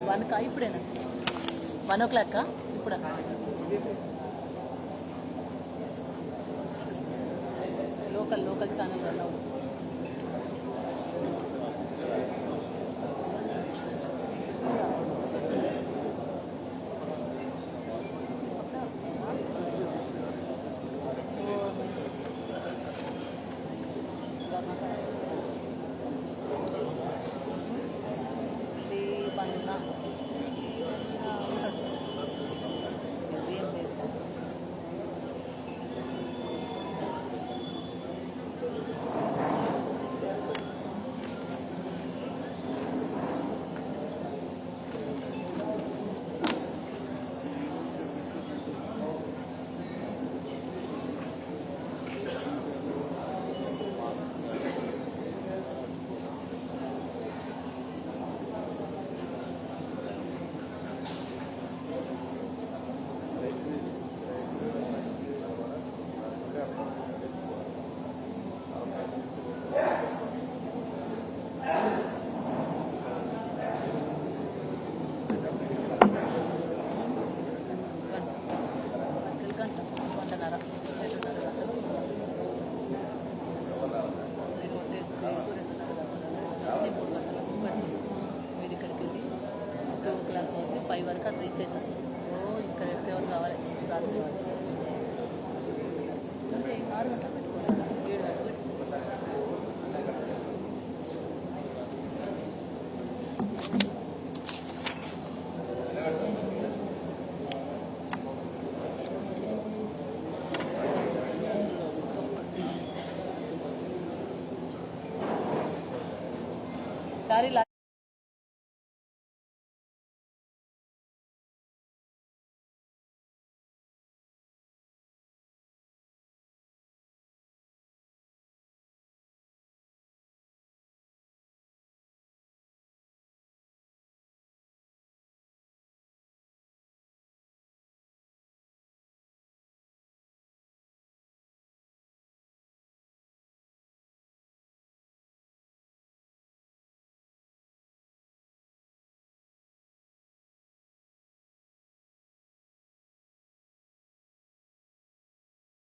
1కా ఇప్పుడేనా 1 o'clock ఇప్పుడు local channel run అవుతుంది. మీరు ఇక్కడికి వెళ్ళి 2 o'clock 5 వరకు అక్కడ రీచ్ అవుతాం. ఇక్కడ 7 కావాలి రాత్రి అంటే 6 గంటలకు పెట్టుకోవాలి, 7 గంటలకు పెట్టుకోవాలి. సారీ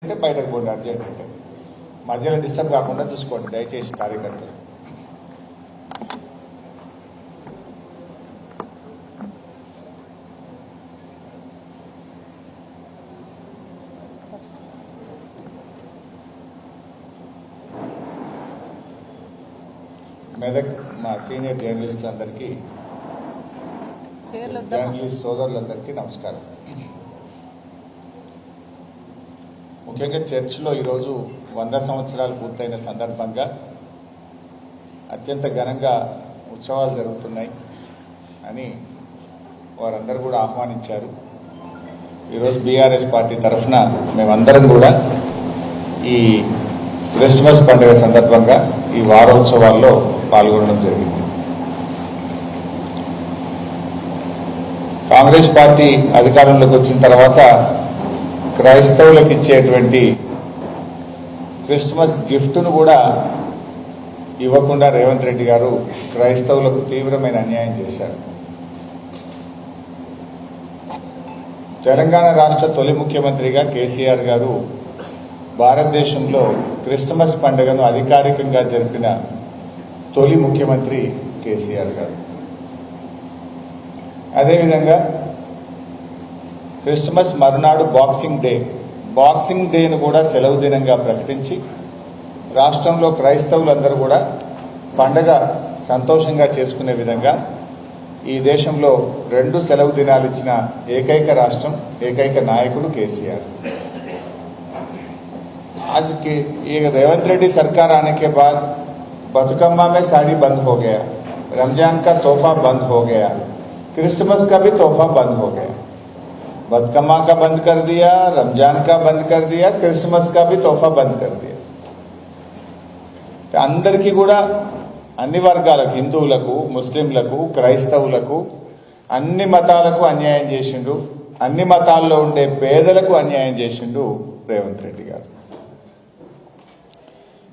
అంటే బయటకు పోండి, అర్జెంట్ అంటే మధ్యలో డిస్టర్బ్ కాకుండా చూసుకోండి దయచేసి కార్యకర్తలు. మెదక్ మా సీనియర్ జర్నలిస్టులందరికీ, జర్నలిస్ట్ సోదరులందరికీ నమస్కారం. ముఖ్యంగా చర్చిలో ఈరోజు 100 సంవత్సరాలు పూర్తయిన సందర్భంగా అత్యంత ఘనంగా ఉత్సవాలు జరుగుతున్నాయి అని వారందరూ కూడా ఆహ్వానించారు. ఈరోజు బీఆర్ఎస్ పార్టీ తరఫున మేమందరం కూడా ఈ క్రిస్మస్ పండుగ సందర్భంగా ఈ వారోత్సవాల్లో పాల్గొనడం జరిగింది. కాంగ్రెస్ పార్టీ అధికారంలోకి వచ్చిన తర్వాత క్రైస్తవులకు ఇచ్చేటువంటి క్రిస్మస్ గిఫ్ట్ను కూడా ఇవ్వకుండా రేవంత్ రెడ్డి గారు క్రైస్తవులకు తీవ్రమైన అన్యాయం చేశారు. తెలంగాణ రాష్ట్ర తొలి ముఖ్యమంత్రిగా కేసీఆర్ గారు భారతదేశంలో క్రిస్మస్ పండుగను అధికారికంగా జరిపిన తొలి ముఖ్యమంత్రి కేసీఆర్ గారు. అదేవిధంగా క్రిస్మస్ మరునాడు బాక్సింగ్ డేను కూడా సెలవు దినంగా ప్రకటించి రాష్ట్రంలో క్రైస్తవులందరూ కూడా పండగ సంతోషంగా చేసుకునే విధంగా ఈ దేశంలో 2 సెలవు దినాలు ఇచ్చిన ఏకైక రాష్ట్రం, ఏకైక నాయకుడు కేసీఆర్. आज के ये रेवंत रेड्डी सरकार आने के बाद बतुकम्मा में साड़ी बंद हो गया, रमजान का तोहफा बंद हो गया, क्रिसमस का भी तोहफा बंद हो गया. बतकम्मा का बंद कर दिया, रमजान का बंद कर दिया, क्रिसमस का भी तोहफा बंद कर दिया. అందరికీ కూడా అన్ని వర్గాలకు, హిందువులకు, ముస్లింలకు, క్రైస్తవులకు, అన్ని మతాలకు అన్యాయం చేసిండు. అన్ని మతాల్లో ఉండే పేదలకు అన్యాయం చేసిండు రేవంత్ రెడ్డి గారు.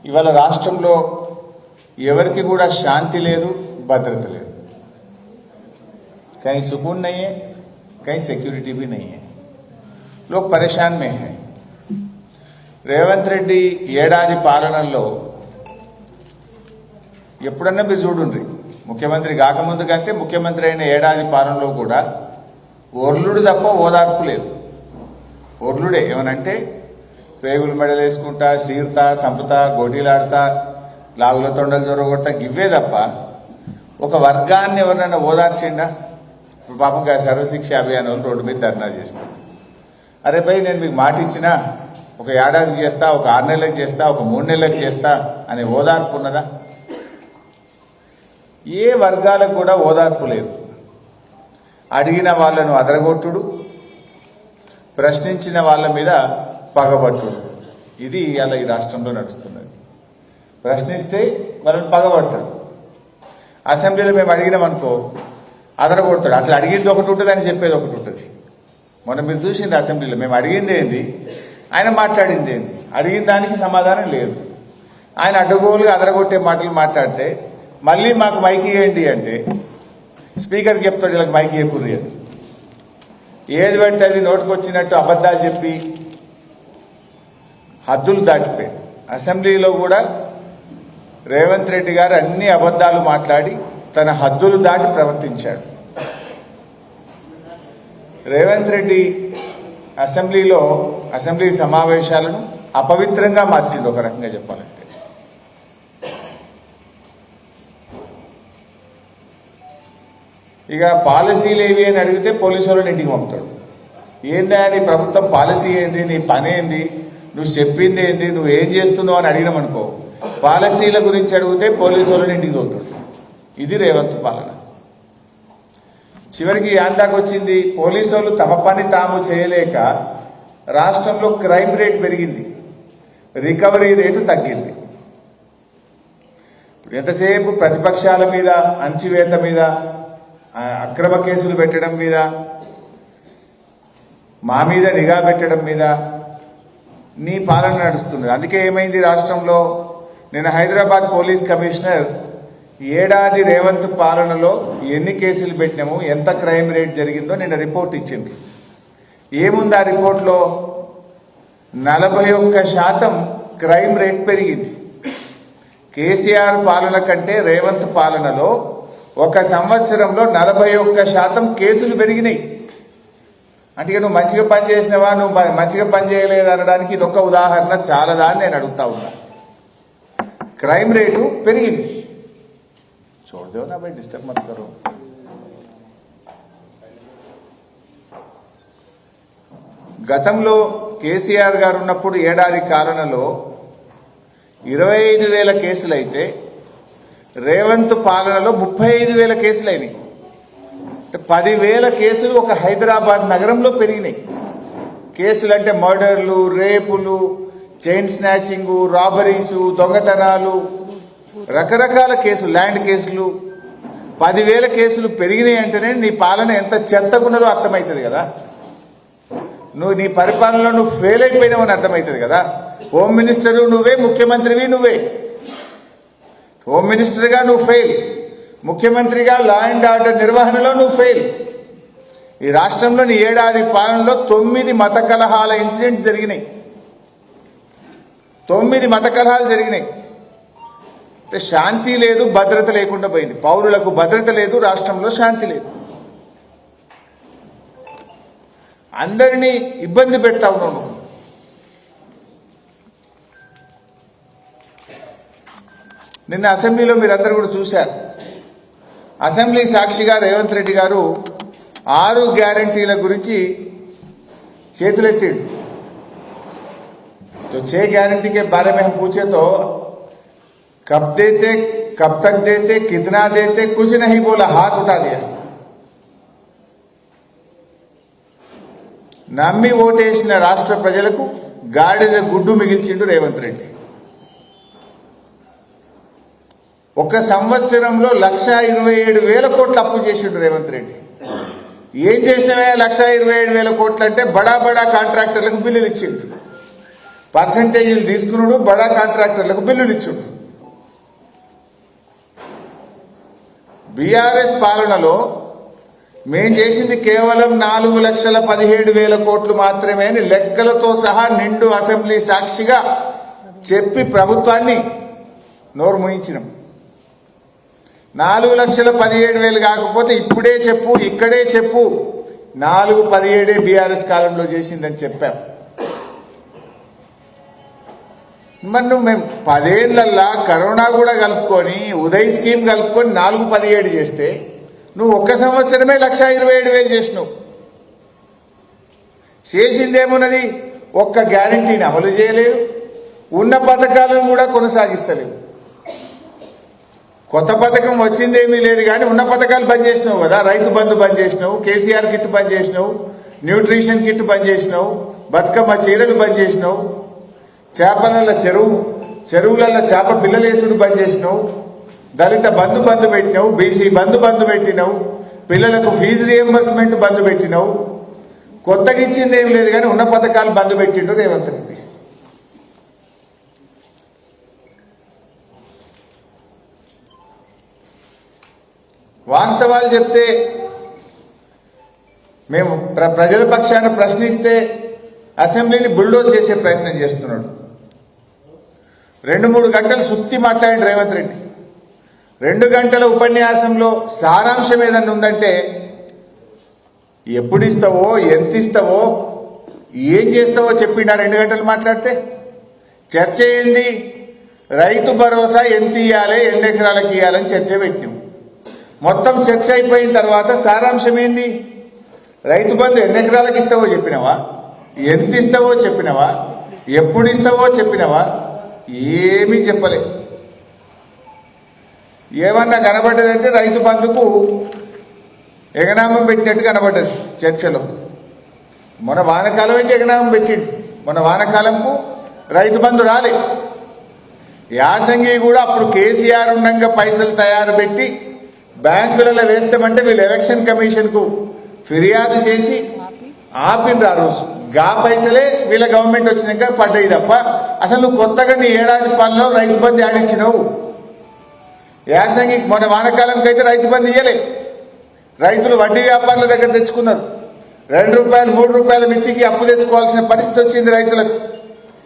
ఇవాళ రాష్ట్రంలో ఎవరికి కూడా శాంతి లేదు, భద్రత లేదు. कहीं सुकून नहीं है, कहीं सिक्योरिटी भी नहीं है, लोग परेशान में हैं। రేవంత్ రెడ్డి ఏడాది పాలనలో ఎప్పుడన్నా మీరు చూడుండ్రి, ముఖ్యమంత్రి కాకముందు కంటే ముఖ్యమంత్రి అయిన ఏడాది పాలనలో కూడా ఓర్లుడు తప్ప ఓదార్పు లేదు. ఓర్లుడే ఏమనంటే పేగులు మెడలు వేసుకుంటా, సీర్తా, సంపుతా, గోటీలాడతా, లాగుల తొండలు జొరగొడతా గివ్వే తప్ప ఒక వర్గాన్ని ఎవరినైనా ఓదార్చిండా? ఇప్పుడు పాపం సర్వశిక్ష అభియాన్ వాళ్ళు రోడ్డు మీద ధర్నా చేస్తారు. అరే భయ్, నేను మీకు మాట ఇచ్చినా ఒక ఏడాది చేస్తా, ఒక 6 నెలలకు చేస్తా, ఒక 3 నెలలకు చేస్తా అనే ఓదార్పు ఉన్నదా? ఏ వర్గాలకు కూడా ఓదార్పు లేదు. అడిగిన వాళ్లను అదరగొట్టుడు, ప్రశ్నించిన వాళ్ళ మీద పగబట్టుడు, ఇది అలా ఈ రాష్ట్రంలో నడుస్తున్నది. ప్రశ్నిస్తే వాళ్ళని పగబడతాడు. అసెంబ్లీలో మేము అడిగినామనుకో అదరగొడతాడు. అసలు అడిగింది ఒకటి ఉంటుంది అని చెప్పేది ఒకటి ఉంటుంది. మొన్న మీరు చూసింది అసెంబ్లీలో మేము అడిగింది ఏంది, ఆయన మాట్లాడింది ఏంది, అడిగిన దానికి సమాధానం లేదు. ఆయన అడ్డగోలుగా అదరగొట్టే మాటలు మాట్లాడితే మళ్ళీ మాకు మైక్ ఇవ్వండి అంటే స్పీకర్కి చెప్తాడు, ఇలా మైక్ ఇవ్వకూడదు అని. ఏది పడితే అది నోటుకొచ్చినట్టు అబద్ధాలు చెప్పి హద్దులు దాటిపోయాడు. అసెంబ్లీలో కూడా రేవంత్ రెడ్డి గారు అన్ని అబద్ధాలు మాట్లాడి తన హద్దులు దాటి ప్రవర్తించాడు. రేవంత్ రెడ్డి అసెంబ్లీ సమావేశాలను అపవిత్రంగా మార్చిండు ఒక రకంగా చెప్పాలంటే. ఇక పాలసీలు ఏవి అని అడిగితే పోలీసు వాళ్ళని ఇంటికి పంపుతాడు. ఏందా నీ ప్రభుత్వం పాలసీ ఏంది, నీ పని ఏంది, నువ్వు చెప్పింది ఏంది, నువ్వు ఏం చేస్తున్నావు అని అడిగినామనుకో పాలసీల గురించి అడిగితే పోలీసు వాళ్ళని ఇంటికి తోలుతాడు. ఇది రేవంత్ పాలన. చివరికి యాందాకొచ్చింది, పోలీసు వాళ్ళు తమ పని తాము చేయలేక రాష్ట్రంలో క్రైమ్ రేట్ పెరిగింది, రికవరీ రేటు తగ్గింది. ఇప్పుడు ఎంతసేపు ప్రతిపక్షాల మీద అణచివేత మీద, అక్రమ కేసులు పెట్టడం మీద, మా మీద నిఘా పెట్టడం మీద నీ పాలన నడుస్తున్నది. అందుకే ఏమైంది రాష్ట్రంలో, నిన్న హైదరాబాద్ పోలీస్ కమిషనర్ ఏడాది రేవంత్ పాలనలో ఎన్ని కేసులు పెట్టినాము, ఎంత క్రైమ్ రేట్ జరిగిందో నిన్న రిపోర్ట్ ఇచ్చింది. ఏముంది ఆ రిపోర్ట్లో? 41% క్రైమ్ రేట్ పెరిగింది. కేసీఆర్ పాలన కంటే రేవంత్ పాలనలో 1 సంవత్సరంలో 41% కేసులు పెరిగినాయి. అంటే నువ్వు మంచిగా పని చేసినవా, నువ్వు మంచిగా పని చేయలేదు అనడానికి ఇదొక ఉదాహరణ చాలదా అని నేను అడుగుతా ఉన్నా. క్రైమ్ రేటు పెరిగింది. छोड़ दो ना भाई, डिस्टर्ब मत करो. గతంలో కేసీఆర్ గారు ఉన్నప్పుడు ఏడాది కాలంలో 25,000 కేసులు అయితే రేవంత్ పాలనలో 35,000 కేసులు అయినాయి. 10,000 కేసులు ఒక హైదరాబాద్ నగరంలో పెరిగినాయి. కేసులు అంటే మర్డర్లు, రేపులు, చైన్ స్నాచింగ్, రాబరీసు, దొంగతనాలు, రకరకాల కేసులు, ల్యాండ్ కేసులు, 10,000 కేసులు పెరిగినాయి అంటేనే నీ పాలన ఎంత చెత్తకున్నదో అర్థమవుతుంది కదా. నువ్వు నీ పరిపాలనలో నువ్వు ఫెయిల్ అయిపోయినావని అర్థమవుతుంది కదా. హోమ్ మినిస్టర్ నువ్వే, ముఖ్యమంత్రివి నువ్వే. హోమ్ మినిస్టర్గా నువ్వు ఫెయిల్, ముఖ్యమంత్రిగా లా అండ్ ఆర్డర్ నిర్వహణలో నువ్వు ఫెయిల్. ఈ రాష్ట్రంలో నీ ఏడాది పాలనలో 9 మత కలహాల ఇన్సిడెంట్స్ జరిగినాయి. 9 మత కలహాలు జరిగినాయి. శాంతి లేదు, భద్రత లేకుండా పోయింది. పౌరులకు భద్రత లేదు, రాష్ట్రంలో శాంతి లేదు. అందరినీ ఇబ్బంది పెడతా ఉన్నాను. నిన్న అసెంబ్లీలో మీరందరూ కూడా చూశారు. అసెంబ్లీ సాక్షిగా రేవంత్ రెడ్డి గారు 6 గ్యారంటీల గురించి చేతులెత్తిండు. तो 6 गारंटी के बारे में हम पूछे तो कब देते, कब तक देते, कितना देते, कुछ नहीं बोला, हाथ उठा दिया. నమ్మి ఓటేసిన రాష్ట్ర ప్రజలకు గాడిద గుడ్డు మిగిల్చిండు రేవంత్ రెడ్డి. 1 సంవత్సరంలో 1,27,000 కోట్లు అప్పు చేసిండు రేవంత్ రెడ్డి. ఏం చేసినవే 1,27,000 కోట్లు అంటే బడా బడా కాంట్రాక్టర్లకు బిల్లులు ఇచ్చిండు. పర్సంటేజీలు తీసుకున్నాడు, బడా కాంట్రాక్టర్లకు బిల్లులు ఇచ్చిండు. బీఆర్ఎస్ పాలనలో మేం చేసింది కేవలం 4,17,000 కోట్లు మాత్రమే అని లెక్కలతో సహా నిండు అసెంబ్లీ సాక్షిగా చెప్పి ప్రభుత్వాన్ని నోరు మూయించినాం. 4,17,000 కాకపోతే ఇప్పుడే చెప్పు, ఇక్కడే చెప్పు, 4,17 బీఆర్ఎస్ కాలంలో చేసిందని చెప్పాం. మరి నువ్వు మేము 10 ఏళ్లల్లా కరోనా కూడా కలుపుకొని ఉదయ్ స్కీమ్ కలుపుకొని 4,17 చేస్తే నువ్వు ఒక్క సంవత్సరమే 1,27,000 చేసినావు. చేసిందేమున్నది? ఒక్క గ్యారంటీని అమలు చేయలేదు, ఉన్న పథకాలను కూడా కొనసాగిస్తలేవు. కొత్త పథకం వచ్చిందేమీ లేదు కానీ ఉన్న పథకాలు బంద్ చేసినావు కదా. రైతు బంధు బంద్ చేసినావు, కేసీఆర్ కిట్ బంద్ చేసినావు, న్యూట్రిషన్ కిట్ బంద్ చేసినావు, బతుకమ్మ చీరలు బంద్ చేసినావు, చేపల చెరువులలో చేప పిల్లలేసుడు బంద్ చేసినావు, దళిత బంధు పెట్టినావు, బీసీ బంధు పెట్టినావు, పిల్లలకు ఫీజు రియంబర్స్మెంట్ బంద్ పెట్టినావు. కొత్తగా ఇచ్చింది ఏం లేదు కానీ ఉన్న పథకాలు బంద్ పెట్టిండు రేవంత్ రెడ్డి. వాస్తవాలు చెప్తే మేము ప్రజల పక్షాన ప్రశ్నిస్తే అసెంబ్లీని బుల్డోజ్ చేసే ప్రయత్నం చేస్తున్నాడు. 2-3 గంటలు సుత్తి మాట్లాడిన రేవంత్ రెడ్డి. 2 గంటల ఉపన్యాసంలో సారాంశం ఏదన్నా ఉందంటే ఎప్పుడు ఇస్తావో, ఎంత ఇస్తావో, ఏం చేస్తావో చెప్పిండా 2 గంటలు మాట్లాడితే. చర్చ ఏంది? రైతు భరోసా ఎంత ఇయ్యాలి, ఎన్ని ఎకరాలకు ఇయ్యాలని చర్చ పెట్టినాం. మొత్తం చర్చ అయిపోయిన తర్వాత సారాంశం ఏంది? రైతు బంధు ఎన్ని ఎకరాలకు ఇస్తావో చెప్పినవా, ఎంత ఇస్తావో చెప్పినవా, ఎప్పుడు ఇస్తావో చెప్పినవా? ఏమీ చెప్పలే. ఏమన్నా కనబడ్డదంటే రైతు బంధుకు ఎగనామం పెట్టినట్టు కనబడ్డది చర్చలో. మొన్న వానకాలం అయితే ఎగనామం పెట్టిండు, మొన్న వానకాలంకు రైతు బంధు రాలే. యాసంగి కూడా అప్పుడు కేసీఆర్ ఉండగా పైసలు తయారు పెట్టి బ్యాంకులలో వేస్తామంటే వీళ్ళు ఎలక్షన్ కమిషన్ కు ఫిర్యాదు చేసి ఆపిండ్రు. ఆ రోజు గా పైసలే వీళ్ళ గవర్నమెంట్ వచ్చినాక పడ్డాయి తప్ప అసలు నువ్వు కొత్తగా నీ ఏడాది పాలనలో రైతు బంధు ఆడించినావు. యాసంగి మొన్న వానకాలంకి అయితే రైతు బంధు ఇయ్యలే. రైతులు వడ్డీ వ్యాపారుల దగ్గర తెచ్చుకున్నారు. 2 రూపాయలు 3 రూపాయల మిత్తికి అప్పు తెచ్చుకోవాల్సిన పరిస్థితి వచ్చింది రైతులకు.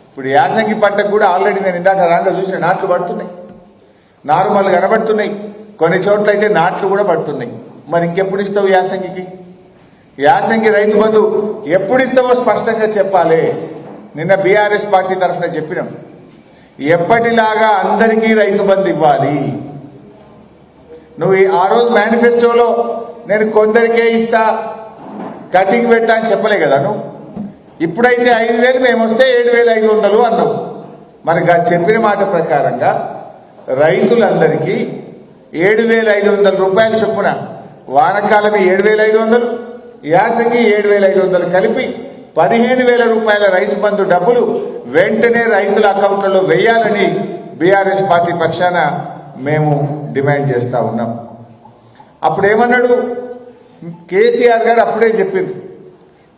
ఇప్పుడు యాసంగి పంటకు కూడా ఆల్రెడీ నేను ఇందాక రాగా చూసిన నాట్లు పడుతున్నాయి, నార్మల్ కనబడుతున్నాయి. కొన్ని చోట్ల అయితే నాట్లు కూడా పడుతున్నాయి. మరి ఇంకెప్పుడు ఇస్తావు యాసంగికి? యాసంగి రైతు బంధు ఎప్పుడు ఇస్తావో స్పష్టంగా చెప్పాలి. నిన్న బీఆర్ఎస్ పార్టీ తరఫున చెప్పినాం, ఎప్పటిలాగా అందరికీ రైతు బంధు ఇవ్వాలి. నువ్వు ఆ రోజు మేనిఫెస్టోలో నేను కొందరికే ఇస్తా, కటింగ్ పెట్టా అని చెప్పలే కదా నువ్వు. ఇప్పుడైతే 5,000 మేము వస్తే 7,500 అన్నావు. మరి చెప్పిన మాట ప్రకారంగా రైతులందరికీ 7,500 రూపాయలు చొప్పున, వానకాలమే 7,500, యాసంగి 7,500 కలిపి 15,000 రూపాయల రైతు బంధు డబ్బులు వెంటనే రైతుల అకౌంట్లలో వేయాలని బీఆర్ఎస్ పార్టీ పక్షాన మేము డిమాండ్ చేస్తా ఉన్నాం. అప్పుడు ఏమన్నాడు కేసీఆర్ గారు? అప్పుడే చెప్పింది,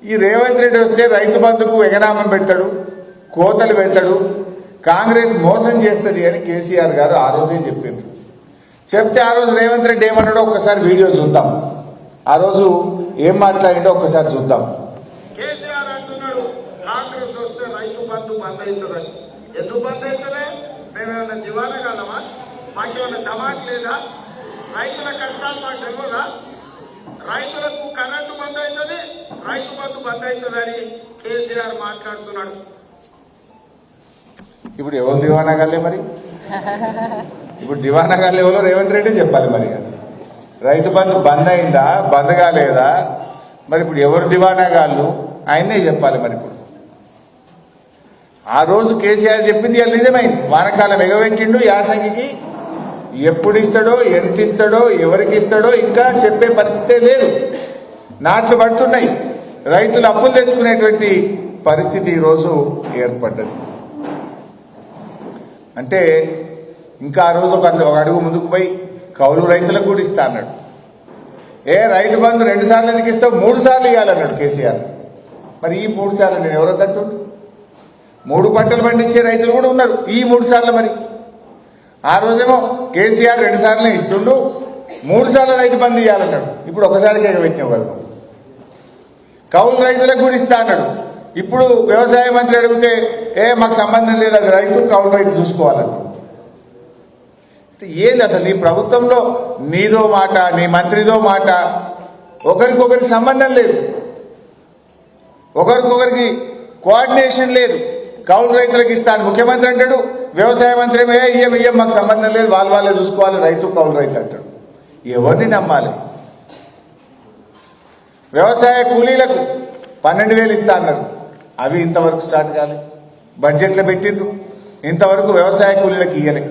ఈ రేవంత్ రెడ్డి వస్తే రైతు బంధుకు ఎగనామం పెడతాడు, కోతలు పెడతాడు, కాంగ్రెస్ మోసం చేస్తుంది అని కేసీఆర్ గారు ఆ రోజే చెప్పింది. చెప్తే ఆ రోజు రేవంత్ రెడ్డి ఏమన్నాడో ఒక్కసారి వీడియో చూద్దాం. ఆ రోజు ఏం మాట్లాడిండో ఒక్కసారి చూద్దాం. కేసీఆర్ అంటున్నాడు కాంగ్రెస్ వస్తే రైతు బంధు బంద్ అవుతుందని. ఎందుకు బంద్ అవుతుందే? మేమేమన్నా దివానా కాదమా? మాకేమన్నా జమాట్ లేదా? రైతుల కష్టాలు మాకు తెలియదా? రైతులకు కరెంటు బంద్ అవుతుంది, రైతు బంధు బంద్ అవుతుందని కేసీఆర్ మాట్లాడుతున్నాడు. ఇప్పుడు ఎవరు దివానా కాలే? మరి ఇప్పుడు దివానా కాలే ఎవరో రేవంత్ రెడ్డి చెప్పాలి. మరి రైతు బంధు బంద్ అయిందా, బంద్ కాలేదా? మరి ఇప్పుడు ఎవరు దివానా గాళ్ళు ఆయనే చెప్పాలి. మరి ఇప్పుడు ఆ రోజు కేసీఆర్ చెప్పింది అది నిజమైంది. వానకాలం ఎగబెట్టిండు, యాసంగికి ఎప్పుడు ఇస్తాడో, ఎంత ఇస్తాడో, ఎవరికి ఇస్తాడో ఇంకా చెప్పే పరిస్థితే లేదు. నాట్లు పడుతున్నాయి, రైతులు అప్పులు తెచ్చుకునేటువంటి పరిస్థితి ఈరోజు ఏర్పడ్డది. అంటే ఇంకా ఆ రోజు ఒక అడుగు ముందుకు పోయి కౌలు రైతులకు కూడా ఇస్తా అన్నాడు. రైతు బంధు 2 సార్లు ఎందుకు ఇస్తావు? 3 సార్లు ఇవ్వాలన్నాడు కేసీఆర్. మరి ఈ 3 సార్లు నేను ఎవరో తట్టుండు? 3 పంటలు పండించే రైతులు కూడా ఉన్నారు ఈ 3 సార్లు. మరి ఆ రోజేమో కేసీఆర్ 2 సార్లు ఇస్తుండు, 3 సార్లు రైతు బంధు ఇవ్వాలన్నాడు, ఇప్పుడు ఒకసారికి ఎగబెట్టినావు కదా. కౌలు రైతులకు కూడా ఇస్తా అన్నాడు, ఇప్పుడు వ్యవసాయ మంత్రి అడిగితే మాకు సంబంధం లేదు, అది రైతు కౌలు రైతు చూసుకోవాలన్నాడు. ఏంది అసలు నీ ప్రభుత్వంలో నీదో మాట, నీ మంత్రిదో మాట, ఒకరికొకరికి సంబంధం లేదు, ఒకరికొకరికి కోఆర్డినేషన్ లేదు. కౌలు రైతులకు ఇస్తాను ముఖ్యమంత్రి అంటాడు, వ్యవసాయ మంత్రి ఇయ్యం మాకు సంబంధం లేదు, వాళ్ళే చూసుకోవాలి, రైతు కౌలు రైతు అంటాడు. ఎవరిని నమ్మాలి? వ్యవసాయ కూలీలకు 12,000 ఇస్తా అన్నారు, అవి ఇంతవరకు స్టార్ట్ కాలేదు. బడ్జెట్లో పెట్టిండ్రు, ఇంతవరకు వ్యవసాయ కూలీలకు ఇయ్యలే.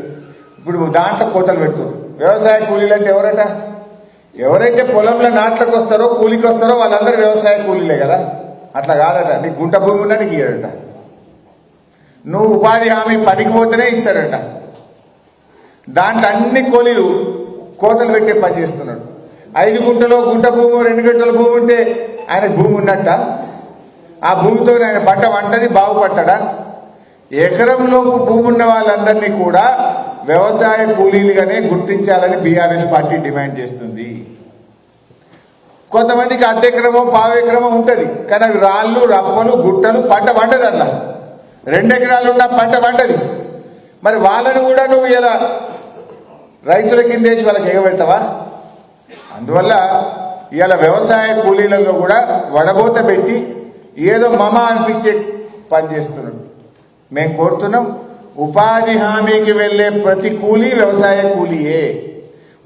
ఇప్పుడు దాంట్లో కోతలు పెడుతున్నారు. వ్యవసాయ కూలీలు అంటే ఎవరట? ఎవరైతే పొలంలో నాట్లకు వస్తారో కూలికి వస్తారో వాళ్ళందరూ వ్యవసాయ కూలీలే కదా. అట్లా కాదట, నీకు గుంట భూమి ఉన్నా నీకు ఇయ్యడట, నువ్వు ఉపాధి హామీ పనికి పోతేనే ఇస్తారట. దాంట్లో అన్ని కూలీలు కోతలు పెట్టే పని చేస్తున్నాడు. 5 గుంటలో గుంట భూమి 2 గంటల భూమి ఉంటే ఆయన భూమి ఉన్నట్ట, ఆ భూమితో ఆయన పంట వంటది బాగుపడతాడా? ఎకరంలోపు భూమి ఉన్న వాళ్ళందరినీ కూడా వ్యవసాయ కూలీలుగానే గుర్తించాలని బీఆర్ఎస్ పార్టీ డిమాండ్ చేస్తుంది. కొంతమందికి అర్ధెకరమో పావెకరమో ఉంటుంది, కానీ అవి రాళ్ళు రప్పలు గుట్టలు పంట పంటది. అట్లా 2 ఎకరాలు ఉన్న పంట పంటది. మరి వాళ్ళను కూడా నువ్వు ఇలా రైతుల కిందేసి వాళ్ళకి ఎగబెడతావా? అందువల్ల ఇవాళ వ్యవసాయ కూలీలలో కూడా వడబోత పెట్టి ఏదో మమ అనిపించే పని చేస్తున్నాడు. మేము కోరుతున్నాం, ఉపాధి హామీకి వెళ్లే ప్రతి కూలీ వ్యవసాయ కూలీయే.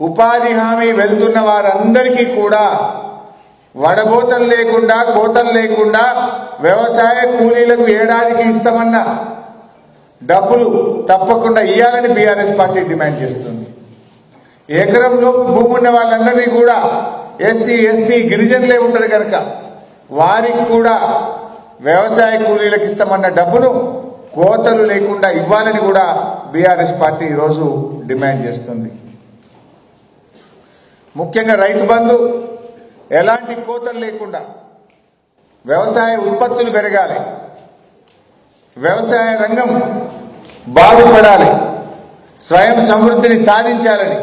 ఉపాధి హామీ వెళ్తున్న వారందరికీ కూడా వడబోతలు లేకుండా కోతలు లేకుండా వ్యవసాయ కూలీలకు ఏడాదికి ఇస్తామన్న డబ్బులు తప్పకుండా ఇవ్వాలని బీఆర్ఎస్ పార్టీ డిమాండ్ చేస్తుంది. ఎకరంలో భూమి ఉన్న వాళ్ళందరినీ కూడా ఎస్సీ ఎస్టీ గిరిజనులే ఉంటారు కనుక వారికి కూడా వ్యవసాయ కూలీలకు ఇస్తామన్న డబ్బును కోతలు లేకుండా ఇవ్వాలని కూడా బీఆర్ఎస్ పార్టీ ఈరోజు డిమాండ్ చేస్తుంది. ముఖ్యంగా రైతు బంధు ఎలాంటి కోతలు లేకుండా వ్యవసాయ ఉత్పత్తులు పెరగాలి, వ్యవసాయ రంగం బాగుపడాలి, స్వయం సమృద్ధిని సాధించాలని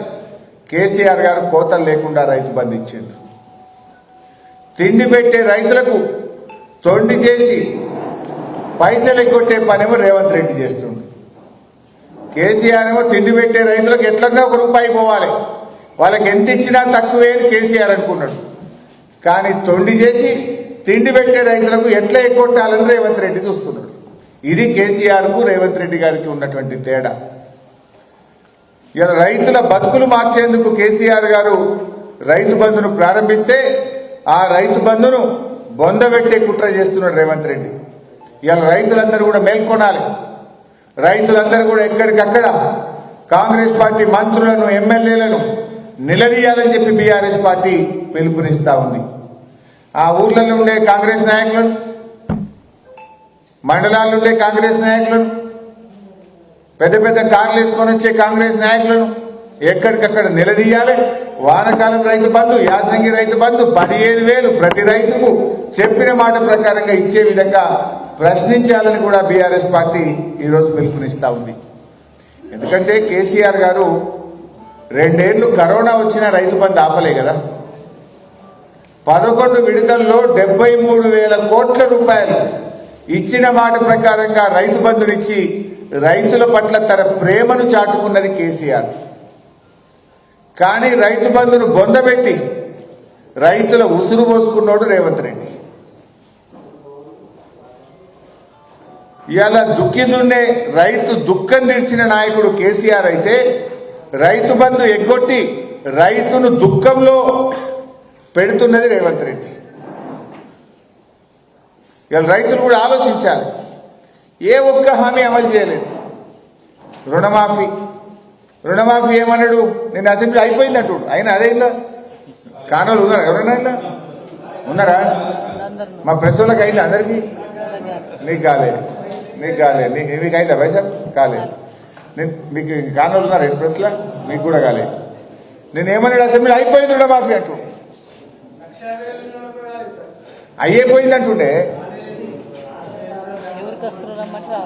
కేసీఆర్ గారు కోతలు లేకుండా రైతు బంధు ఇచ్చింది. తిండి పెట్టే రైతులకు తొండి చేసి పైసలు ఎగ్గొట్టే పనేమో రేవంత్ రెడ్డి చేస్తుంది. కేసీఆర్ ఏమో తిండి పెట్టే రైతులకు ఎట్లన్నా ₹1 పోవాలి, వాళ్ళకి ఎంత ఇచ్చినా తక్కువే అని కేసీఆర్ అనుకున్నాడు. కానీ తొండి చేసి తిండి పెట్టే రైతులకు ఎట్లా ఎగ్గొట్టాలని రేవంత్ రెడ్డి చూస్తున్నాడు. ఇది కేసీఆర్కు రేవంత్ రెడ్డి గారికి ఉన్నటువంటి తేడా. ఇలా రైతుల బతుకులు మార్చేందుకు కేసీఆర్ గారు రైతు బంధును ప్రారంభిస్తే ఆ రైతు బంధును బొందబెట్టే కుట్ర చేస్తున్నాడు రేవంత్ రెడ్డి. ఇలా రైతులందరూ కూడా మేల్కొనాలి, రైతులందరూ కూడా ఎక్కడికక్కడ కాంగ్రెస్ పార్టీ మంత్రులను ఎమ్మెల్యేలను నిలదీయాలని చెప్పి బీఆర్ఎస్ పార్టీ పిలుపునిస్తా ఉంది. ఆ ఊర్లలో ఉండే కాంగ్రెస్ నాయకులను, మండలాల్లో ఉండే కాంగ్రెస్ నాయకులను, పెద్ద పెద్ద కార్లు వేసుకొని వచ్చే కాంగ్రెస్ నాయకులను ఎక్కడికక్కడ నిలదీయాలి. వానకాలం రైతు బంధు, యాసంగి రైతు బంధు 15,000 ప్రతి రైతుకు చెప్పిన మాట ప్రకారంగా ఇచ్చే విధంగా ప్రశ్నించాలని కూడా బీఆర్ఎస్ పార్టీ ఈరోజు పిలుపునిస్తా ఉంది. ఎందుకంటే కేసీఆర్ గారు 2 ఏళ్లు కరోనా వచ్చిన రైతు బంధు ఆపలే కదా. 11 విడతల్లో 73,000 కోట్ల రూపాయలు ఇచ్చిన మాట ప్రకారంగా రైతు బంధునిచ్చి రైతుల పట్ల తన ప్రేమను చాటుకున్నది కేసీఆర్. కానీ రైతు బంధును బొందబెట్టి రైతుల ఉసురు పోసుకున్నాడు రేవంత్ రెడ్డి. ఇవాళ దుఃఖిదున్నే రైతు దుఃఖం తీర్చిన నాయకుడు కేసీఆర్ అయితే రైతు బంధు ఎగ్గొట్టి రైతును దుఃఖంలో పెడుతున్నది రేవంత్ రెడ్డి. ఇవాళ రైతులు కూడా ఆలోచించాలి. ఏ ఒక్క హామీ అమలు చేయలేదు. రుణమాఫీ ఏమన్నాడు? నేను అసెంబ్లీ అయిపోయిందంటు అయినా అదేందా కానోళ్ళు ఉన్నారా? ఎవరన్నా ఇలా ఉన్నారా? మా ప్రెస్ వాళ్ళకి అయింది అందరికీ. నీకు కాలేదు మీకు అయిందా పైసా? కాలేదు. మీకు కానోళ్ళు ఉన్నారు ప్రెస్లో, మీకు కూడా కాలేదు. నేను ఏమన్నాడు? అసెంబ్లీ అయిపోయింది రుణమాఫీ అంటు అయ్యిపోయిందంటుండే.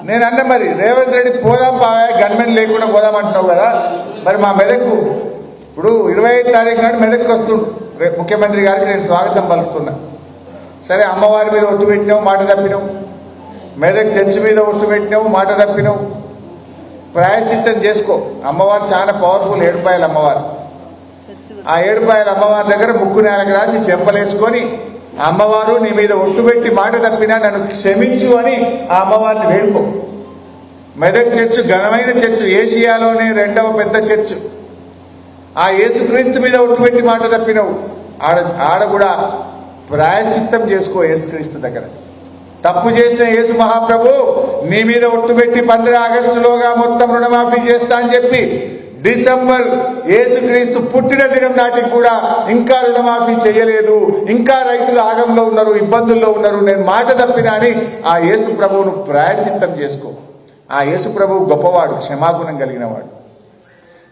నేను అన్న మరి రేవంత్ రెడ్డి పోదాం గన్మెన్ లేకుండా పోదాం అంటున్నావు కదా. మరి మా మెదక్కు ఇప్పుడు 25 తారీఖు నాడు మెదక్కి వస్తుండు. రేపు ముఖ్యమంత్రి గారికి నేను స్వాగతం పలుకుతున్నా. సరే, అమ్మవారి మీద ఒట్టు పెట్టినావు, మాట తప్పినావు. మెదక్ చర్చి మీద ఒట్టు పెట్టినావు, మాట తప్పినావు. ప్రాయశ్చిత్తం చేసుకో. అమ్మవారు చాలా పవర్ఫుల్, ఏడుపాయల అమ్మవారు. ఆ ఏడుపాయల అమ్మవారి దగ్గర ముక్కు నేలకు రాసి చెంపలేసుకొని, అమ్మవారు నీ మీద ఒట్టు పెట్టి మాట తప్పినా నన్ను క్షమించు అని ఆ అమ్మవారిని వేడుకో. మెదక్ చర్చ్ ఘనమైన చర్చ్, ఏషియాలోనే 2వ పెద్ద చర్చ్. ఆ యేసుక్రీస్తు మీద ఒట్టు పెట్టి మాట తప్పినవు, ఆడ కూడా ప్రాయశ్చిత్తం చేసుకో యేసుక్రీస్తు దగ్గర. తప్పు చేసిన యేసు మహాప్రభు నీ మీద ఒట్టు పెట్టి 15 ఆగస్టులోగా మొత్తం రుణమాఫీ చేస్తా అని చెప్పి డిసెంబర్ యేసుక్రీస్తు పుట్టిన దినం నాటికి కూడా ఇంకా రుణమాఫీ చేయలేదు. ఇంకా రైతులు ఆగంలో ఉన్నారు, ఇబ్బందుల్లో ఉన్నారు. నేను మాట తప్పినా అని ఆ యేసు ప్రభువును ప్రాయశ్చిత్తం చేసుకో. ఆ యేసు ప్రభువు గొప్పవాడు, క్షమాగుణం కలిగిన వాడు.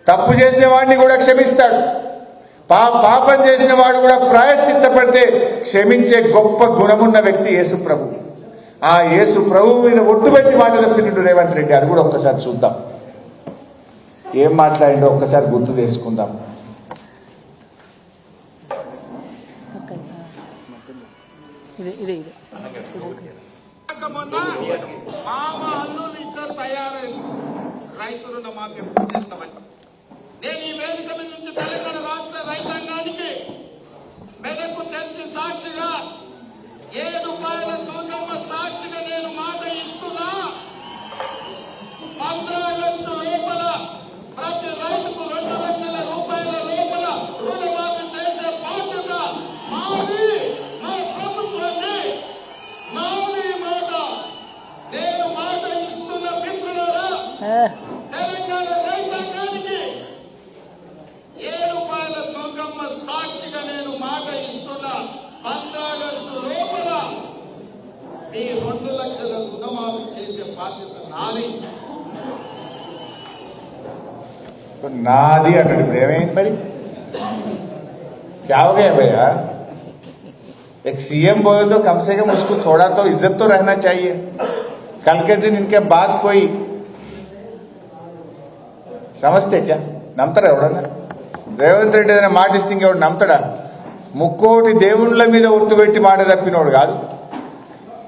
తప్పు చేసిన వాడిని కూడా క్షమిస్తాడు. పాపం చేసిన వాడు కూడా ప్రాయశ్చిత్తపడితే క్షమించే గొప్ప గుణమున్న వ్యక్తి యేసు ప్రభు. ఆ యేసు ప్రభు మీద ఒట్టు పెట్టి మాట తప్పినట్టు రేవంత్ రెడ్డి, అది కూడా ఒక్కసారి చూద్దాం. ఏం మాట్లాడిండో ఒక్కసారి గుర్తు చేసుకుందాం. మామ అల్లులు ఇద్దరు తయారైంది రైతు రుణమాఫీ చేస్తామని. నేను ఈ వేదిక మీద నుంచి తెలంగాణ రాష్ట్ర రైతాంగానికి మెదకు చర్చి సాక్షిగా 7 రూపాయల తూకమ్మ సాక్షిగా నేను మాట ఇస్తున్నా. 15 ఆగస్టు లోపల ప్రతి రైతుకు 2 లక్షల రూపాయల లోపల రుణమాఫీ చేసే బాధ్యత మాది, మా ప్రభుత్వాన్ని. నాది మాట, నేను మాట ఇస్తున్న మిత్రులారా, తెలంగాణ రైతాంగానికి 7 రూపాయల తూకమ్మ సాక్షిగా నేను మాట ఇస్తున్నా. 15 ఆగస్టు లోపల మీ 2 లక్షల రుణమాఫీ చేసే బాధ్యత నాది. నాది అన్నాడు. ఇప్పుడు ఏమైంది మరి? क्या हो गया भैया? एक सीएम बोले तो कम से कम उसको थोड़ा तो इज्जत तो रहना चाहिए. कल के दिन इनके बाद कोई समझते क्या? నమ్ముతారా ఎవడన్నా? రేవంత్ రెడ్డి ఏదైనా మాట ఇస్తే ఇంకెవడు నమ్ముతాడా? ముక్కోటి దేవుళ్ళ మీద ఒట్టు పెట్టి మాట తప్పినోడు కాదు.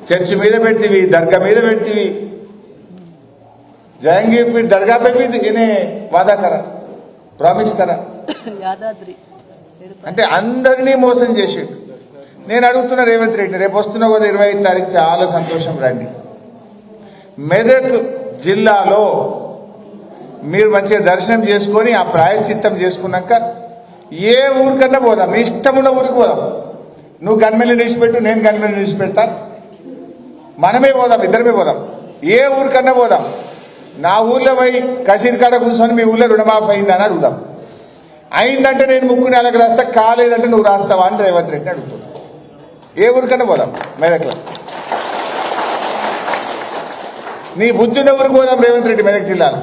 చర్చి మీద పెడితివి, దర్గా మీద పెడితివి. जहांगीर पीर दरगाह पे भी इन्हें वादा करा, ప్రామిస్ కరా. యాదాద్రి అంటే అందరినీ మోసం చేసిండు. నేను అడుగుతున్నా రేవంత్ రెడ్డి, రేపు వస్తున్నావు కదా 25 తారీఖు, చాలా సంతోషం. రండి. మెదక్ జిల్లాలో మీరు మంచిగా దర్శనం చేసుకొని ఆ ప్రాయశ్చిత్తం చేసుకున్నాక ఏ ఊరికన్నా పోదాం, మీ ఇష్టం ఉన్న ఊరికి పోదాం. నువ్వు గన్మెల్ని నిలిచిపెట్టు, నేను గన్మెల్ని నిలిచిపెడతా. మనమే పోదాం, ఇద్దరమే పోదాం. ఏ ఊరికన్నా పోదాం. నా ఊర్లో పోయి కసీర్ కాడ కూర్చొని మీ ఊళ్ళో రుణమాఫీ అయిందని అడుగుదాం. అయిందంటే నేను ముక్కు నెలకు రాస్తా, కాలేదంటే నువ్వు రాస్తావా అని రేవంత్ రెడ్డిని అడుగుతున్నా. ఏ ఊరికన్నా పోదాం మెదక్లో. నీ బుద్ధున్న ఊరికి పోదాం రేవంత్ రెడ్డి. మెదక్ జిల్లాలో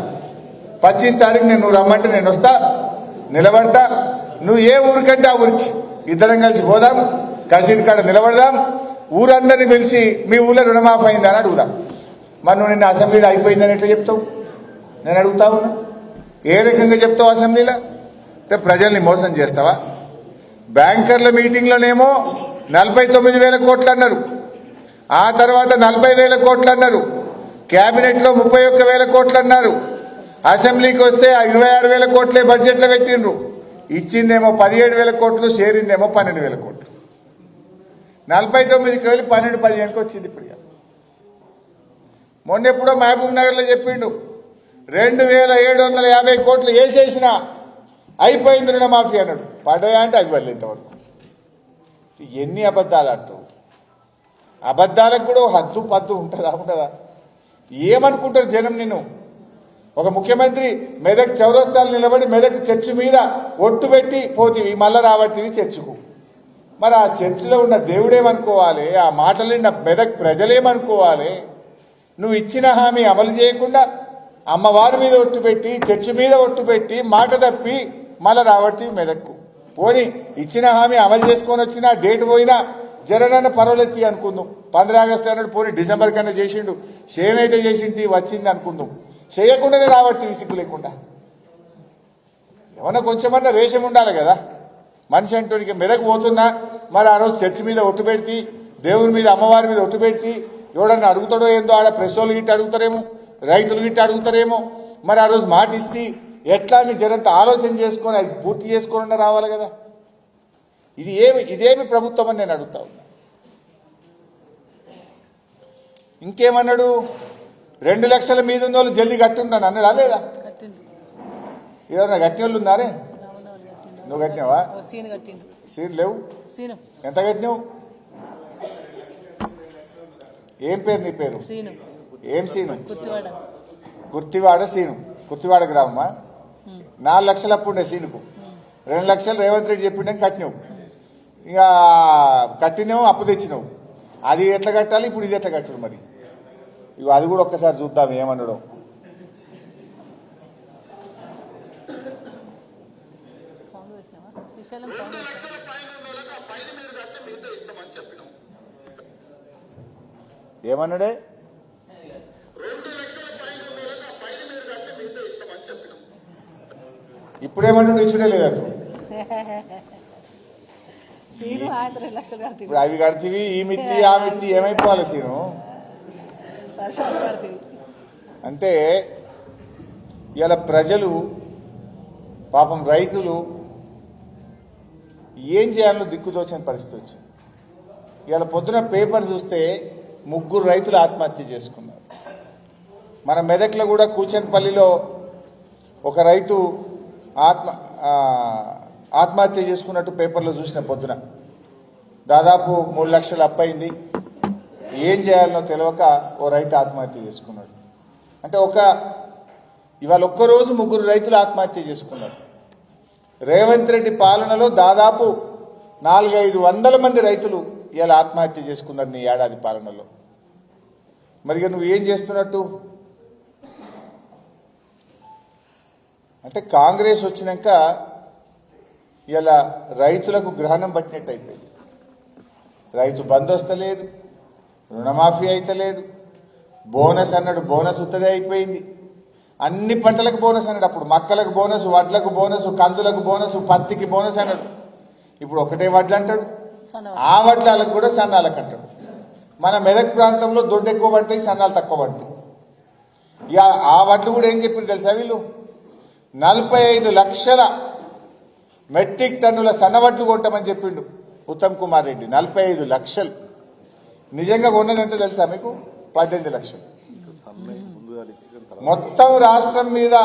25 తారీఖు నువ్వు రమ్మంటే నేను వస్తా, నిలబడతా. నువ్వు ఏ ఊరికంటే ఆ ఊరికి ఇద్దరం కలిసి పోదాం, కసీర్ కాడ నిలబడదాం. ఊరందరినీ పిలిచి మీ ఊళ్ళో రుణమాఫీ అయిందని అడుగుదాం. మరి నువ్వు నిన్న అసెంబ్లీలో అయిపోయిందని ఎట్లా చెప్తావు? నేను అడుగుతా ఉన్నా, ఏ రకంగా చెప్తావు అసెంబ్లీలో? అంటే ప్రజల్ని మోసం చేస్తావా? బ్యాంకర్ల మీటింగ్లోనేమో 49,000 కోట్లు అన్నారు, ఆ తర్వాత 40,000 కోట్లు అన్నారు, క్యాబినెట్లో 31,000 కోట్లు అన్నారు. అసెంబ్లీకి వస్తే 26,000 కోట్లే బడ్జెట్లో పెట్టిండ్రు. ఇచ్చిందేమో 17,000 కోట్లు, చేరిందేమో 12,000 కోట్లు. 49కి వెళ్ళి 12-15కి వచ్చింది. ఇప్పుడు మొన్నెప్పుడో మహబూబ్ నగర్లో చెప్పిండు 2,750 కోట్లు వేసేసిన అయిపోయింది రుణమాఫీ అన్నాడు. పడ్డాయా అంటే అవి వెళ్ళి ఇంతవరకు. ఎన్ని అబద్ధాలు ఆడతావు? అబద్ధాలకు కూడా హద్దు పద్దు ఉంటుందా? ఏమనుకుంటారు జనం నిన్ను? ఒక ముఖ్యమంత్రి మెదక్ చౌరస్తాలు నిలబడి మెదక్ చర్చి మీద ఒట్టు పెట్టి పోతివి, మళ్ళా రాబట్టివి చర్చకు. మరి ఆ చర్చిలో ఉన్న దేవుడేమనుకోవాలి? ఆ మాటలు విన్న మెదక్ ప్రజలేమనుకోవాలి? నువ్వు ఇచ్చిన హామీ అమలు చేయకుండా అమ్మవారి మీద ఒట్టు పెట్టి, చర్చి మీద ఒట్టు పెట్టి, మాట తప్పి మళ్ళా రాబట్టివి మెదక్కు. పోనీ ఇచ్చిన హామీ అమలు చేసుకొని వచ్చినా, డేట్ పోయినా జరనన్న పర్వాలెత్తి అనుకుందాం. 15 ఆగస్టు అన్నాడు, పోనీ డిసెంబర్ కన్నా చేసిండు, సేనైతే చేసింది వచ్చింది అనుకుందాం. చేయకుండానే రాబట్టి సిగ్గు లేకుండా. ఏమన్నా కొంచెమన్నా రేషం ఉండాలి కదా. మనిషి అంటూ మెదకు పోతున్నా మరి ఆ రోజు చర్చి మీద ఒట్టు పెడితే, దేవుని మీద అమ్మవారి మీద ఒట్టు పెడితే ఎవడన్నా అడుగుతాడో ఏందో, ఆడ ప్రెస్ వాళ్ళు గిట్ట అడుగుతారేమో, రైతులు గిట్ట అడుగుతారేమో. మరి ఆ రోజు మాట ఇస్తే ఎట్లా అని జనంతా ఆలోచన చేసుకొని అది పూర్తి చేసుకొని రావాలి కదా. ఇదేమి ప్రభుత్వం అని నేను అడుగుతా ఉన్నా. ఇంకేమన్నాడు, 2 లక్షల మీద ఉన్న వాళ్ళు జల్దీ కట్టుంటాను అన్నాడా లేదా? ఎవరన్నా కట్టిన వాళ్ళు ఉన్నారే? నువ్వు కట్టినావా? సీన్ లేవు. ఎంత కట్టినావు? ఏం పేరు నీ పేరు? ఏం సీను? కుర్తివాడ సీను. కుర్తివాడ గ్రామమా? 4 లక్షలు అప్పుడు ఉండే సీనుకు. 2 లక్షలు రేవంత్ రెడ్డి చెప్పిండే కట్టినావు. ఇక కట్టినావు, అప్పు తెచ్చినావు. అది ఎట్లా కట్టాలి, ఇప్పుడు ఇది ఎట్లా కట్టడు మరి? ఇక అది కూడా ఒక్కసారి చూద్దాం ఏమన్నాడో. ఏమన్నాడే? ఇప్పుడేమన్నాడు? ఇచ్చుడే లేదట. ఇప్పుడు అవి కడితే ఈ మిత్తి ఆ మిత్తి ఏమైపోవాలి సీను? అంటే ఇలా ప్రజలు పాపం రైతులు ఏం చేయాలో దిక్కుదోచని పరిస్థితి వచ్చింది. ఇవాళ పొద్దున పేపర్ చూస్తే 3 రైతులు ఆత్మహత్య చేసుకున్నారు. మన మెదక్లో కూడా కూచన్పల్లిలో ఒక రైతు ఆత్మహత్య చేసుకున్నట్టు పేపర్లో చూసిన పొద్దున. దాదాపు 3 లక్షలు అప్పయింది. ఏం చేయాలనో తెలియక ఓ రైతు ఆత్మహత్య చేసుకున్నాడు. అంటే ఇవాళ ఒక్కరోజు 3 రైతులు ఆత్మహత్య చేసుకున్నారు. రేవంత్ రెడ్డి పాలనలో దాదాపు 400-500 మంది రైతులు ఇవాళ ఆత్మహత్య చేసుకున్నారు నీ ఏడాది పాలనలో. మరి నువ్వు ఏం చేస్తున్నట్టు? అంటే కాంగ్రెస్ వచ్చినాక ఇలా రైతులకు గ్రహణం పట్టినట్టు అయిపోయింది. రైతు బంద్ వస్తలేదు, రుణమాఫీ అయితే లేదు, బోనస్ అన్నాడు, బోనస్ ఉత్తదే అయిపోయింది. అన్ని పంటలకు బోనస్ అన్నాడు. అప్పుడు మక్కలకు బోనస్, వడ్లకు బోనస్, కందులకు బోనస్, పత్తికి బోనస్ అన్నాడు. ఇప్పుడు ఒకటే వడ్లు అంటాడు. ఆ వడ్లకు కూడా సన్నాలకు అంటాడు. మన మెదక్ ప్రాంతంలో దొడ్డు ఎక్కువ పడతాయి, సన్నాలు తక్కువ పడతాయి. ఇక ఆ వడ్లు కూడా ఏం చెప్పింది తెలుసా వీళ్ళు? 45 లక్షల మెట్రిక్ టన్నుల సన్నవడ్లు కొంటామని చెప్పిండు ఉత్తమ్ కుమార్ రెడ్డి. 45 లక్షలు. నిజంగా కొన్నది ఎంత తెలుసా మీకు? 18 లక్షలు. మొత్తం రాష్ట్రం మీద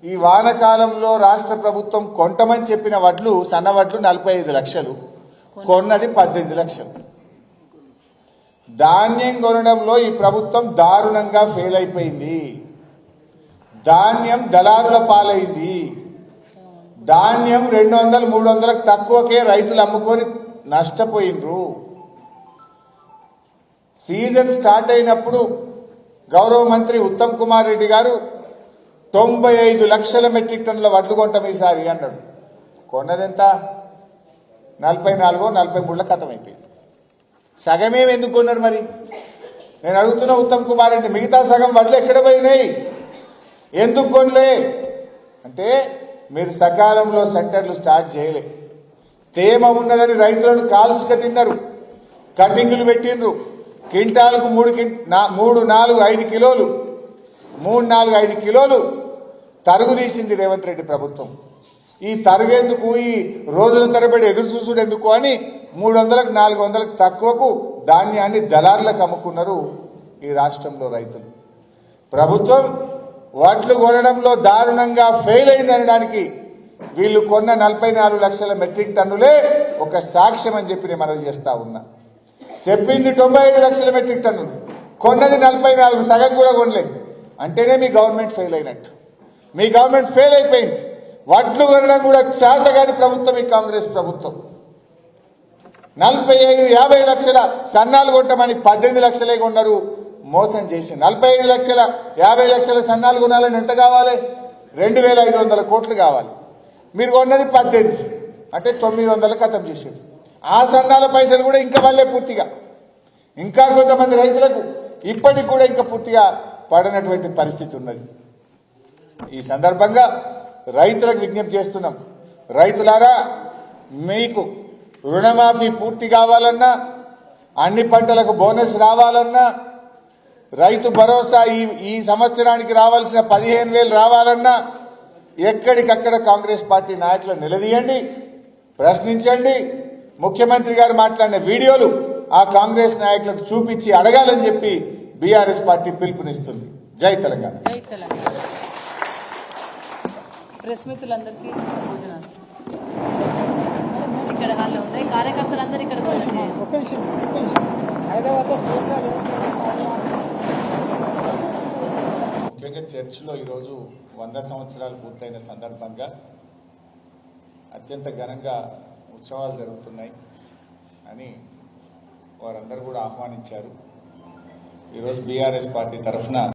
ఈ వానకాలంలో రాష్ట్ర ప్రభుత్వం కొంటమని చెప్పిన వడ్లు, సన్నవడ్లు 45 లక్షలు, కొన్నది 18 లక్షలు. ధాన్యం కొనడంలో ఈ ప్రభుత్వం దారుణంగా ఫెయిల్ అయిపోయింది. ధాన్యం దళారుల పాలైంది. ధాన్యం 200-300 తక్కువకే రైతులు అమ్ముకొని నష్టపోయినరు. సీజన్ స్టార్ట్ అయినప్పుడు గౌరవ మంత్రి ఉత్తమ్ కుమార్ రెడ్డి గారు 95 లక్షల మెట్రిక్ టన్నుల వడ్లు కొంటాం ఈసారి అన్నాడు. కొన్నదెంత? 44-43 ఖతం అయిపోయింది. సగమేమి ఎందుకు కొన్నారు మరి? నేను అడుగుతున్నా ఉత్తమ్ కుమార్ రెడ్డి, మిగతా సగం వడ్లు ఎక్కడ పోయినాయి? ఎందుకు కొనలే అంటే మీరు సకాలంలో సెంటర్లు స్టార్ట్ చేయలే. తేమ ఉన్నదని రైతులను కాల్చుక తిన్నారు, కటింగులు పెట్టిండ్రు. క్వింటాలకు 3-4-5 కిలోలు 3-4-5 కిలోలు తరుగు తీసింది రేవంత్ రెడ్డి ప్రభుత్వం. ఈ తరుగేందుకు, ఈ రోజుల తరబడి ఎదురు చూసుడు ఎందుకు అని 300-400 తక్కువకు ధాన్యాన్ని దళారులకు అమ్ముకున్నారు ఈ రాష్ట్రంలో రైతులు. ప్రభుత్వం వడ్లు కొనడంలో దారుణంగా ఫెయిల్ అయిందనడానికి వీళ్ళు కొన్న 44 లక్షల మెట్రిక్ టన్నులే ఒక సాక్ష్యం అని చెప్పి నేను మనవి చేస్తా ఉన్నా. చెప్పింది 95 లక్షల మెట్రిక్ టన్నులు, కొన్నది 44, సగం కూడా కొనలేదు. అంటేనే మీ గవర్నమెంట్ ఫెయిల్ అయినట్టు. మీ గవర్నమెంట్ ఫెయిల్ అయిపోయింది. వడ్లు కొనడం కూడా చేతగాని ప్రభుత్వం ఈ కాంగ్రెస్ ప్రభుత్వం. 45-50 లక్షల సన్నాలు కొట్టమని 18 లక్షలే కొన్నారు, మోసం చేసి. 45-50 లక్షల సన్నాలు కొనాలని ఎంత కావాలి? 2,500 కోట్లు కావాలి. మీరు కొన్నది 18, అంటే 900 ఖతం చేసేది. ఆ సన్నాల పైసలు కూడా ఇంకా వాళ్ళే పూర్తిగా, ఇంకా కొంతమంది రైతులకు ఇప్పటికి కూడా ఇంకా పూర్తిగా పడనటువంటి పరిస్థితి ఉన్నది. ఈ సందర్భంగా రైతులకు విజ్ఞప్తి చేస్తున్నాం. రైతులారా, మీకు రుణమాఫీ పూర్తి కావాలన్నా, అన్ని పంటలకు బోనస్ రావాలన్నా, రైతు భరోసా ఈ సంవత్సరానికి రావాల్సిన 15,000 రావాలన్నా ఎక్కడికక్కడ కాంగ్రెస్ పార్టీ నాయకులు నిలదీయండి, ప్రశ్నించండి. ముఖ్యమంత్రి గారు మాట్లాడిన వీడియోలు ఆ కాంగ్రెస్ నాయకులకు చూపించి అడగాలని చెప్పి బీఆర్ఎస్ పార్టీ పిలుపునిస్తుంది. జై తెలంగాణ. జై తెలంగాణ. ప్రెస్ మిత్రులందరికీ భోజనాలు ఇక్కడ హాల్లో ఉన్నాయి. కార్యకర్తలందరూ ఇక్కడ ముఖ్యంగా చర్చిలో ఈరోజు 100 సంవత్సరాలు పూర్తయిన సందర్భంగా అత్యంత ఘనంగా ఉత్సవాలు జరుగుతున్నాయి అని వారందరూ కూడా ఆహ్వానించారు. ఈరోజు బీఆర్ఎస్ పార్టీ తరఫున